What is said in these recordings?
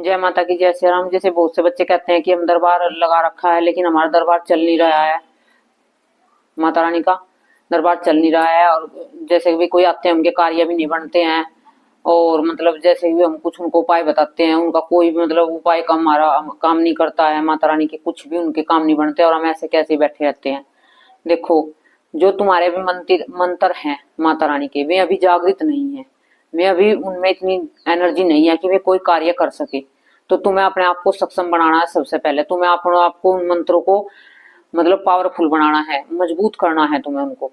जय माता की जय श्री राम। जैसे बहुत से बच्चे कहते हैं कि हम दरबार लगा रखा है लेकिन हमारा दरबार चल नहीं रहा है, माता रानी का दरबार चल नहीं रहा है। और जैसे भी कोई आते हैं उनके कार्य भी नहीं बनते हैं। और मतलब जैसे भी हम कुछ उनको उपाय बताते हैं, उनका कोई भी मतलब उपाय का हमारा काम नहीं करता है। माता रानी के कुछ भी उनके काम नहीं बनते और हम ऐसे कैसे बैठे रहते हैं। देखो, जो तुम्हारे भी मंत्र मंत्र हैं माता रानी के, वे अभी जागृत नहीं है। वे अभी उनमें इतनी एनर्जी नहीं है कि वे कोई कार्य कर सके। तो तुम्हें अपने आप को सक्षम बनाना है। सबसे पहले तुम्हें अपने आप को उन मंत्रों को मतलब पावरफुल बनाना है, मजबूत करना है, तुम्हें उनको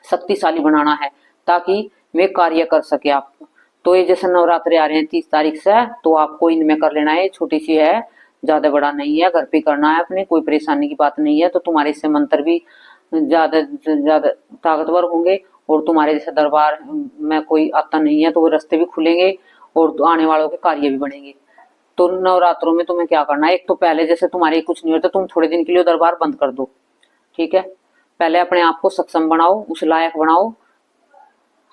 शक्तिशाली बनाना है ताकि वे कार्य कर सके आपको। तो ये जैसे नवरात्रि आ रहे हैं 30 तारीख से, तो आपको इनमें कर लेना है। छोटी सी है, ज्यादा बड़ा नहीं है, घर पे करना है अपने, कोई परेशानी की बात नहीं है। तो तुम्हारे इससे मंत्र भी ज्यादा ज्यादा ताकतवर होंगे और तुम्हारे जैसे दरबार में कोई आता नहीं है तो वो रास्ते भी खुलेंगे और आने वालों के कार्य भी बढ़ेंगे। तो नवरात्रों में तुम्हें क्या करना है, एक तो पहले जैसे तुम्हारे कुछ नहीं होता, तुम थोड़े दिन के लिए दरबार बंद कर दो। ठीक है, पहले अपने आप को सक्षम बनाओ, उस लायक बनाओ।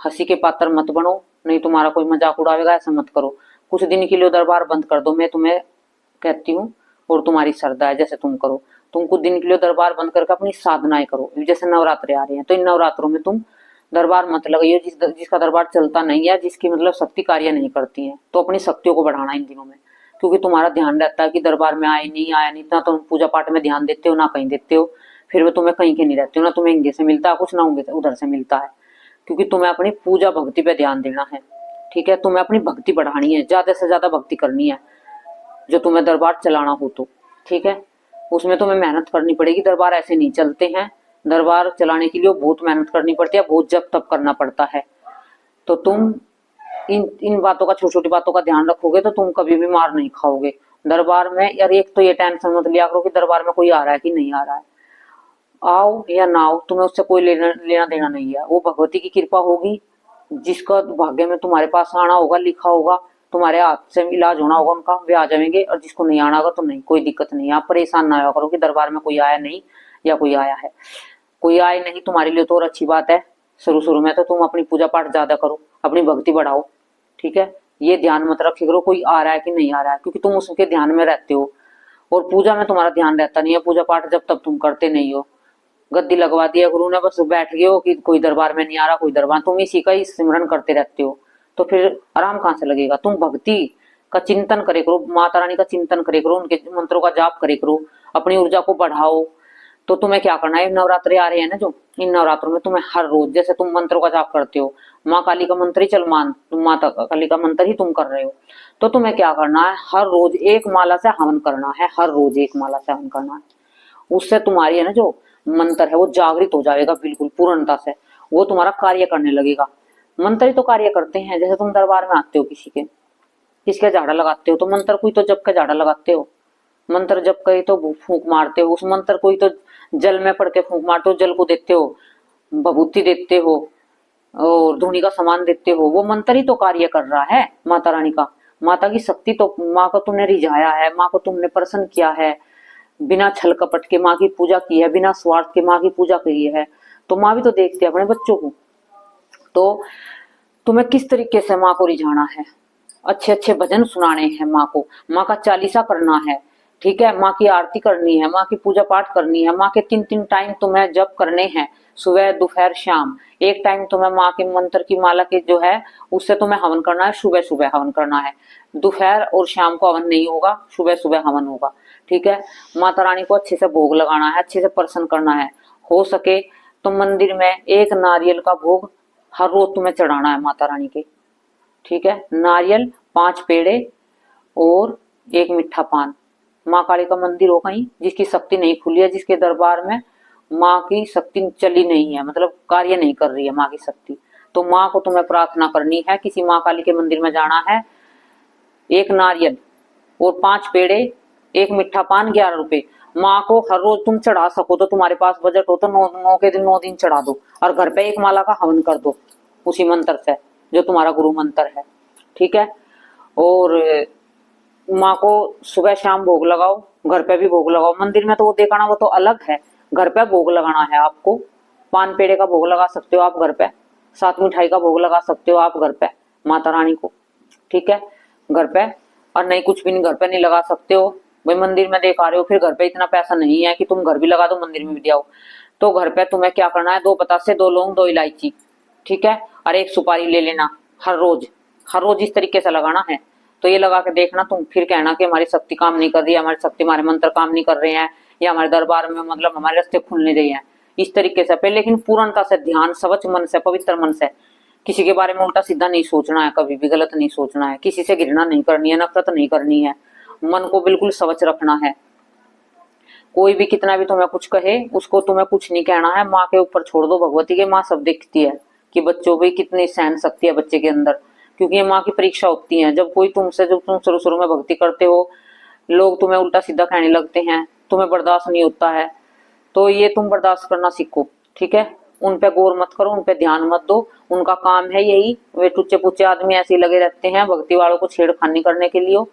हंसी के पात्र मत बनो, नहीं तुम्हारा कोई मजाक उड़ावेगा, ऐसा मत करो। कुछ दिन के लिए दरबार बंद कर दो, मैं तुम्हें कहती हूँ। और तुम्हारी श्रद्धा है जैसे तुम करो। तुम कुछ दिन के लिए दरबार बंद करके अपनी साधनाएं करो। जैसे नवरात्रे आ रहे हैं तो इन नवरात्रों में तुम दरबार मत लगाइए। जिसका दरबार चलता नहीं है, जिसकी मतलब शक्ति कार्य नहीं करती है, तो अपनी शक्तियों को बढ़ाना इन दिनों में। क्योंकि तुम्हारा ध्यान रहता है कि दरबार में आए नहीं आया नहीं, इतना तुम पूजा पाठ में ध्यान देते हो ना कहीं देते हो। फिर वो तुम्हें कहीं के नहीं रहते हो, ना तुम्हें इंगे से मिलता है कुछ, ना होंगे उधर से मिलता है। क्योंकि तुम्हें अपनी पूजा भक्ति पे ध्यान देना है। ठीक है, तुम्हें अपनी भक्ति बढ़ानी है, ज्यादा से ज्यादा भक्ति करनी है जो तुम्हें दरबार चलाना हो तो। ठीक है, उसमें तुम्हें मेहनत करनी पड़ेगी। दरबार ऐसे नहीं चलते हैं, दरबार चलाने के लिए बहुत मेहनत करनी पड़ती है, बहुत जप तप करना पड़ता है। तो तुम इन इन बातों का, छोटी छोटी बातों का ध्यान रखोगे तो तुम कभी भी मार नहीं खाओगे दरबार में। यार एक तो ये टेंशन मत लिया करो कि दरबार में कोई आ रहा है कि नहीं आ रहा है। आओ या ना आओ, तुम्हें उससे कोई लेना देना नहीं है। वो भगवती की कृपा होगी। जिसका भाग्य में तुम्हारे पास आना होगा, लिखा होगा, तुम्हारे हाथ से इलाज होना होगा उनका, वे आ जाएंगे। और जिसको नहीं आना होगा तो नहीं, कोई दिक्कत नहीं है। आप परेशान ना होया करो कि दरबार में कोई आया नहीं या कोई आया है। कोई आए नहीं तुम्हारे लिए तो और अच्छी बात है। शुरू शुरू में तो तुम अपनी पूजा पाठ ज्यादा करो, अपनी भक्ति बढ़ाओ। ठीक है, ये ध्यान मत रखे करो कोई आ रहा है कि नहीं आ रहा है, क्योंकि तुम उसके ध्यान में रहते हो और पूजा में तुम्हारा ध्यान रहता नहीं है। पूजा पाठ जब तब तुम करते नहीं हो। गद्दी लगवा दिया गुरु ने, बस बैठ गए हो कि कोई दरबार में नहीं आ रहा, कोई दरबार, तुम इसी का ही सिमरन करते रहते हो। तो फिर आराम कहाँ से लगेगा। तुम भक्ति का चिंतन करे करो, माता रानी का चिंतन करे करो, उनके मंत्रों का जाप करे करो, अपनी ऊर्जा को बढ़ाओ। तो तुम्हें क्या करना है, नवरात्रि आ रहे हैं ना जो, इन नवरात्रों में तुम्हें हर रोज जैसे तुम मंत्रों का जाप करते हो, माँ काली का मंत्र ही चल मान, तुम माता काली का मंत्र ही तुम कर रहे हो। तो तुम्हें क्या करना है, हर रोज एक माला से हवन करना है, हर रोज एक माला से हवन करना है। उससे तुम्हारी है ना जो मंत्र है वो जागृत हो जाएगा बिल्कुल पूर्णता से। वो तुम्हारा कार्य करने लगेगा। मंत्र ही तो कार्य करते हैं। जैसे तुम दरबार में आते हो, किसके झाड़ा लगाते हो, तो मंत्र को ही तो जप के झाड़ा लगाते हो। मंत्र जप के तो फूंक मारते हो, उस मंत्र को ही तो जल में पड़ के फूंक मारते हो, जल को देते हो, भभूति देते हो और धूनी का सामान देते हो। वो मंत्र ही तो कार्य कर रहा है माता रानी का। माता की शक्ति तो, माँ को तुमने रिझाया है, माँ को तुमने प्रसन्न किया है, बिना छल कपट के माँ की पूजा की है, बिना स्वार्थ के माँ की पूजा करी है। तो माँ भी तो देखती है अपने बच्चों को। तो तुम्हें किस तरीके से माँ को रिझाना है, अच्छे अच्छे भजन सुनाने हैं माँ को, माँ का चालीसा करना है। ठीक है, माँ की आरती करनी है, माँ की पूजा पाठ करनी है। माँ के 3-3 टाइम तुम्हें जप करने हैं, सुबह दोपहर शाम। एक टाइम तुम्हें माँ के मंत्र की माला के जो है उससे तुम्हें हवन करना है, सुबह सुबह हवन करना है। दोपहर और शाम को हवन नहीं होगा, सुबह सुबह हवन होगा। ठीक है, माता रानी को अच्छे से भोग लगाना है, अच्छे से प्रसन्न करना है। हो सके तो मंदिर में एक नारियल का भोग हर रोज तुम्हें चढ़ाना है माता रानी के। ठीक है, नारियल, 5 पेड़े और एक मीठा पान। माँ काली का मंदिर हो कहीं जिसकी शक्ति नहीं खुली है, जिसके दरबार में माँ की शक्ति चली नहीं है, मतलब कार्य नहीं कर रही है माँ की शक्ति, तो माँ को तुम्हें प्रार्थना करनी है। किसी माँ काली के मंदिर में जाना है, एक नारियल और 5 पेड़े, एक मीठा पान, 11 रुपए। माँ को हर रोज तुम चढ़ा सको तो, तुम्हारे पास बजट हो तो 9 के दिन 9 दिन चढ़ा दो और घर पे एक माला का हवन कर दो उसी मंत्र से जो तुम्हारा गुरु मंत्र है। ठीक है, और माँ को सुबह शाम भोग लगाओ, घर पे भी भोग लगाओ। मंदिर में तो वो देखाना वो तो अलग है, घर पे भोग लगाना है आपको। पान पेड़े का भोग लगा सकते हो आप घर पे, साथ मिठाई का भोग लगा सकते हो आप घर पे माता रानी को। ठीक है, घर पे और नहीं कुछ भी नहीं, घर पे नहीं लगा सकते हो भाई, मंदिर में दिखा रहे हो, फिर घर पे इतना पैसा नहीं है कि तुम घर भी लगा दो मंदिर में भी दियाओ। तो घर पे तुम्हें क्या करना है, 2 बतासे, 2 लौंग, 2 इलायची, ठीक है, और 1 सुपारी ले लेना हर रोज। हर रोज इस तरीके से लगाना है। तो ये लगा के देखना तुम, फिर कहना कि हमारी शक्ति काम नहीं कर रही है, हमारी शक्ति, हमारे मंत्र काम नहीं कर रहे हैं, या हमारे दरबार में मतलब हमारे रास्ते खुल नहीं रहे हैं। इस तरीके से पे, लेकिन पूर्णता से ध्यान, सवच मन से, पवित्र मन से, किसी के बारे में उल्टा सीधा नहीं सोचना है, कभी भी गलत नहीं सोचना है, किसी से घृणा नहीं करनी है, नफरत नहीं करनी है, मन को बिल्कुल स्वच्छ रखना है। कोई भी कितना भी तुम्हें कुछ कहे, उसको तुम्हें कुछ नहीं कहना है, माँ के ऊपर छोड़ दो, भगवती के, माँ सब देखती है कि बच्चों भी कितनी सहन शक्ति है बच्चे के अंदर, क्योंकि ये माँ की परीक्षा होती है। जब कोई तुमसे, जब तुम शुरू शुरू में भक्ति करते हो, लोग तुम्हें उल्टा सीधा कहने लगते हैं, तुम्हें बर्दाश्त नहीं होता है, तो ये तुम बर्दाश्त करना सीखो, ठीक है। उन पे गौर मत करो, उन पे ध्यान मत दो, उनका काम है यही, वे टुच्चे पुच्चे आदमी ऐसे ही लगे रहते हैं भक्ति वालों को छेड़खानी करने के लिए।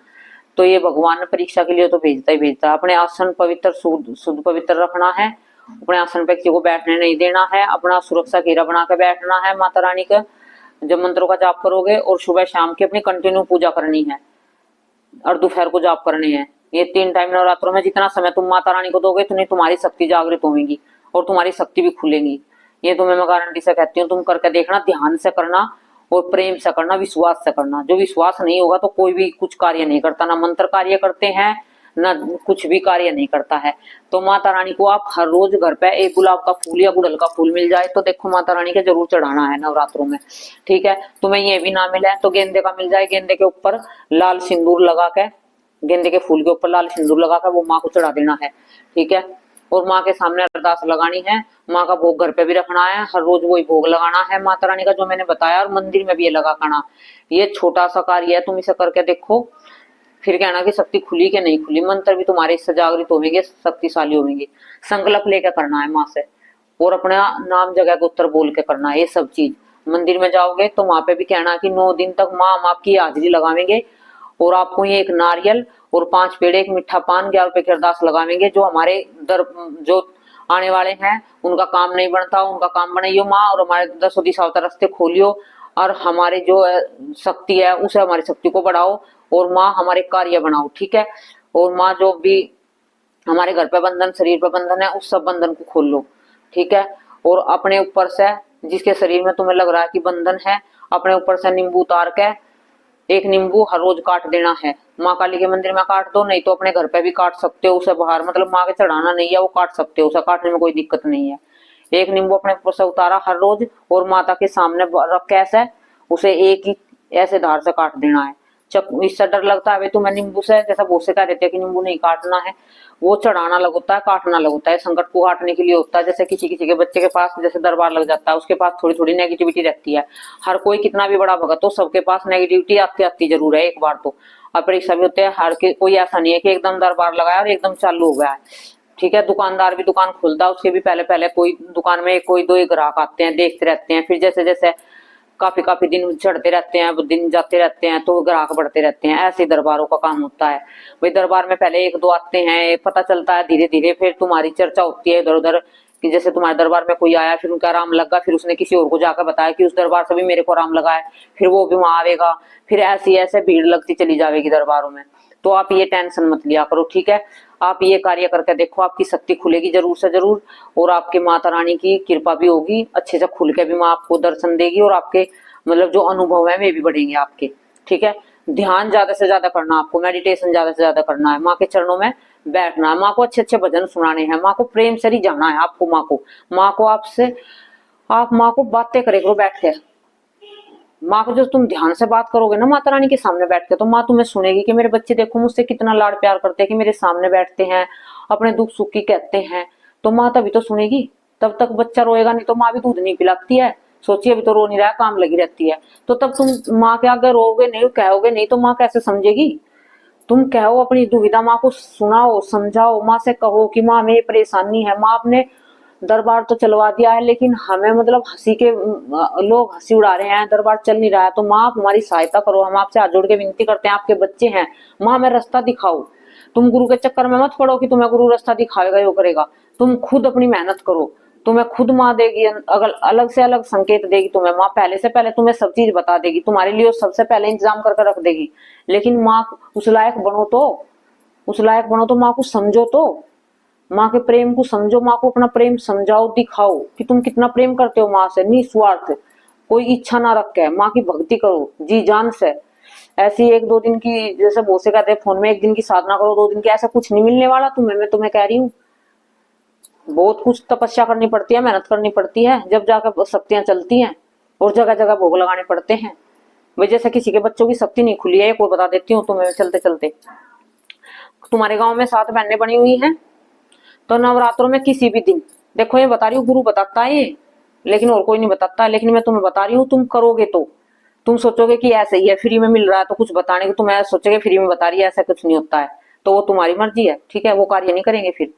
तो ये भगवान ने परीक्षा के लिए तो भेजता ही भेजता है। अपने आसन पवित्र, शुद्ध पवित्र रखना है, अपने आसन पे किसी को बैठने नहीं देना है, अपना सुरक्षा घेरा बना के बैठना है माता रानी का, जब मंत्रों का जाप करोगे, और सुबह शाम की अपनी कंटिन्यू पूजा करनी है, और दोपहर को जाप करने हैं। ये 3 टाइम नवरात्रों में जितना समय तुम माता रानी को दोगे, तो नहीं तुम्हारी शक्ति जागृत होगी और तुम्हारी शक्ति भी खुलेगी। ये तुम्हें मैं गारंटी से कहती हूँ, तुम करके देखना, ध्यान से करना और प्रेम से करना, विश्वास से करना। जो विश्वास नहीं होगा तो कोई भी कुछ कार्य नहीं करता, ना मंत्र कार्य करते हैं, ना कुछ भी कार्य नहीं करता है। तो माता रानी को आप हर रोज घर पे एक गुलाब का फूल या गुड़हल का फूल मिल जाए तो देखो माता रानी के जरूर चढ़ाना है नवरात्रों में, ठीक है। तुम्हें ये भी ना मिले तो गेंदे का मिल जाए, गेंदे के ऊपर लाल सिंदूर लगा के, गेंदे के फूल के ऊपर लाल सिंदूर लगा कर वो माँ को चढ़ा देना है, ठीक है। और माँ के सामने अरदास लगानी है, माँ का भोग घर पे भी रखना है, हर रोज वही भोग लगाना है माता रानी का जो मैंने बताया, और मंदिर में भी ये लगा करना। ये छोटा सा कार्य है, तुम इसे करके देखो, फिर कहना कि शक्ति खुली कि नहीं खुली। मंत्र भी तुम्हारे इससे जागृत होंगे, शक्तिशाली होंगे। संकल्प लेकर करना है माँ से, और अपना नाम जगह के उत्तर बोल के करना है ये सब चीज। मंदिर में जाओगे तो वहां पे भी कहना कि 9 दिन तक माँ हम आपकी हाजिरी लगावेंगे, और आपको ये 1 नारियल और 5 पेड़े, 1 मीठा पान, 11 रुपए की अरदास लगावेंगे। जो हमारे जो आने वाले हैं उनका काम नहीं बनता, उनका काम बनाइयो माँ, और हमारे 10 दिशाओं रास्ते खोलियो, और हमारी जो शक्ति है उसे, हमारी शक्ति को बढ़ाओ, और माँ हमारे कार्य बनाओ, ठीक है। और माँ जो भी हमारे घर पे बंधन, शरीर पे बंधन है, उस सब बंधन को खोल लो, ठीक है। और अपने ऊपर से, जिसके शरीर में तुम्हें लग रहा है कि बंधन है, अपने ऊपर से नींबू उतार के 1 नींबू हर रोज काट देना है। माँ काली के मंदिर में काट दो, नहीं तो अपने घर पे भी काट सकते हो उसे, बाहर मतलब माँ के चढ़ाना नहीं है वो काट सकते हो, उसे काटने में कोई दिक्कत नहीं है। 1 नींबू अपने ऊपर से उतारा हर रोज, और माता के सामने रख के ऐसे उसे एक ही ऐसे धार से काट देना है। इससे डर लगता है तुम्हें नींबू से, जैसा बहुत से कह देते हैं कि नींबू नहीं काटना है, वो चढ़ाना अलग होता है, काटना अलग होता है, संकट को काटने के लिए होता है। जैसे किसी किसी के बच्चे के पास जैसे दरबार लग जाता है, उसके पास थोड़ी थोड़ी नेगेटिविटी रहती है। हर कोई कितना भी बड़ा भगत हो, सबके पास नेगेटिविटी आती आती जरूर है एक बार तो। और परीक्षा भी होते हैं, हर कोई ऐसा नहीं है कि एकदम दरबार लगाया और एकदम चालू हो गया है, ठीक है। दुकानदार भी दुकान खोलता है, उसके भी पहले पहले कोई दुकान में कोई 2 ही ग्राहक आते हैं, देखते रहते हैं, फिर जैसे जैसे काफी दिन चढ़ते रहते हैं, दिन जाते रहते हैं, तो ग्राहक बढ़ते रहते हैं। ऐसे दरबारों का काम होता है भाई। दरबार में पहले 1-2 आते हैं, पता चलता है धीरे धीरे, फिर तुम्हारी चर्चा होती है इधर उधर कि जैसे तुम्हारे दरबार में कोई आया, फिर उनका आराम लगा, फिर उसने किसी और को जाकर बताया कि उस दरबार से भी मेरे को आराम लगा है, फिर वो भी वहां आएगा, फिर ऐसी ऐसे भीड़ लगती चली जाएगी दरबारों में। तो आप ये टेंशन मत लिया करो, ठीक है। आप ये कार्य करके देखो, आपकी शक्ति खुलेगी जरूर से जरूर, और आपके माता रानी की कृपा भी होगी, अच्छे से खुल के भी माँ आपको दर्शन देगी, और आपके मतलब जो अनुभव है वे भी बढ़ेंगे आपके, ठीक है। ध्यान ज्यादा से ज्यादा करना, आपको मेडिटेशन ज्यादा से ज्यादा करना है, माँ के चरणों में बैठना है, माँ को अच्छे अच्छे भजन सुनाने हैं, माँ को प्रेम से रिझाना है आपको। माँ को आपसे, आप माँ को बातें करे करो बैठ के। माँ को जो तुम ध्यान से बात करोगे ना माता रानी के सामने बैठ के, तो माँ तुम्हें सुनेगी कि मेरे बच्चे देखो मुझसे कितना लाड प्यार करते हैं, कि मेरे सामने बैठते हैं, अपने दुख सुख की कहते हैं। तो माँ तभी तो सुनेगी, तब तक बच्चा रोएगा नहीं तो माँ भी दूध नहीं पिलाती है। सोचिए अभी तो रो नहीं रहा, काम लगी रहती है, तो तब तुम माँ के आगे रोगे नहीं, कहोगे नहीं, तो माँ कैसे समझेगी। तुम कहो अपनी दुविधा, माँ को सुनाओ, समझाओ, माँ से कहो कि माँ हमें परेशानी है। माँ अपने दरबार तो चलवा दिया है, लेकिन हमें मतलब हंसी के लोग हंसी उड़ा रहे हैं, दरबार चल नहीं रहा है, तो माँ आप हमारी सहायता करो, हम आपसे हाथ जोड़ के विनती करते हैं, आपके बच्चे हैं, माँ हमें रास्ता दिखाओ। तुम गुरु के चक्कर में मत पड़ो कि तुम्हें गुरु रास्ता दिखाएगा यो करेगा, तुम खुद अपनी मेहनत करो, तुम्हें खुद माँ देगी, अगर अलग से अलग संकेत देगी तुम्हें माँ, पहले से पहले तुम्हें सब चीज बता देगी, तुम्हारे लिए सबसे पहले इंतजाम करके रख देगी। लेकिन माँ उस लायक बनो तो, उस लायक बनो तो माँ को समझो, तो माँ के प्रेम को समझो, माँ को अपना प्रेम समझाओ, दिखाओ कि तुम कितना प्रेम करते हो माँ से, निस्वार्थ, कोई इच्छा ना रख के माँ की भक्ति करो जी जान से। ऐसी एक दो दिन की, जैसे बहुत से कहते हैं फोन में, एक दिन की साधना करो, 2 दिन की, ऐसा कुछ नहीं मिलने वाला तुम्हें, मैं तुम्हें कह रही हूँ। बहुत कुछ तपस्या करनी पड़ती है, मेहनत करनी पड़ती है, जब जाकर शक्तियां चलती हैं, और जगह जगह भोग लगाने पड़ते हैं। वजह से किसी के बच्चों की शक्ति नहीं खुली है, कोई बता देती हूँ तुम्हें चलते चलते। तुम्हारे गांव में 7 बहनें बनी हुई हैं, तो नवरात्रों में किसी भी दिन, देखो ये बता रही हूँ, गुरु बताता है ये, लेकिन और कोई नहीं बताता, लेकिन मैं तुम्हें बता रही हूँ, तुम करोगे तो तुम सोचोगे कि ऐसे ही है, फ्री में मिल रहा है तो कुछ बताने की, तुम ऐसा सोचोगे फ्री में बता रही है, ऐसा कुछ नहीं होता है, तो वो तुम्हारी मर्जी है, ठीक है, वो कार्य नहीं करेंगे। फिर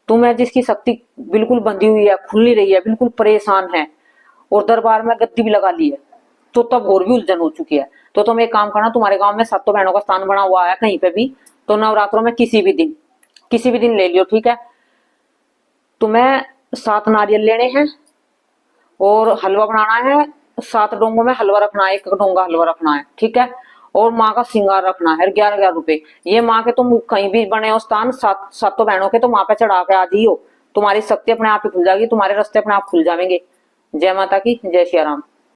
तुम्हें जिसकी शक्ति बिल्कुल बंधी हुई है, खुल नहीं रही है, बिल्कुल परेशान है, और दरबार में गद्दी भी लगा ली है, तो तब और भी उलझन हो चुकी है, तो तुम एक काम करना, तुम्हारे गांव में 7 बहनों का स्थान बना हुआ है कहीं पे भी, तो नवरात्रों में किसी भी दिन ले लियो, ठीक है। तुम्हें 7 नारियल लेने हैं, और हलवा बनाना है, 7 डोंगों में हलवा रखना है, 1 डोंगा हलवा रखना है, ठीक है। और माँ का श्रृंगार रखना है 11-11 रुपए। ये माँ के तुम कहीं भी बने हो स्थान, 7 बहनों के, तो माँ पे चढ़ा के आ जाइयो, तुम्हारी शक्ति अपने आप ही खुल जाएगी, तुम्हारे रास्ते अपने आप खुल जाएंगे। जय माता की, जय श्री राम।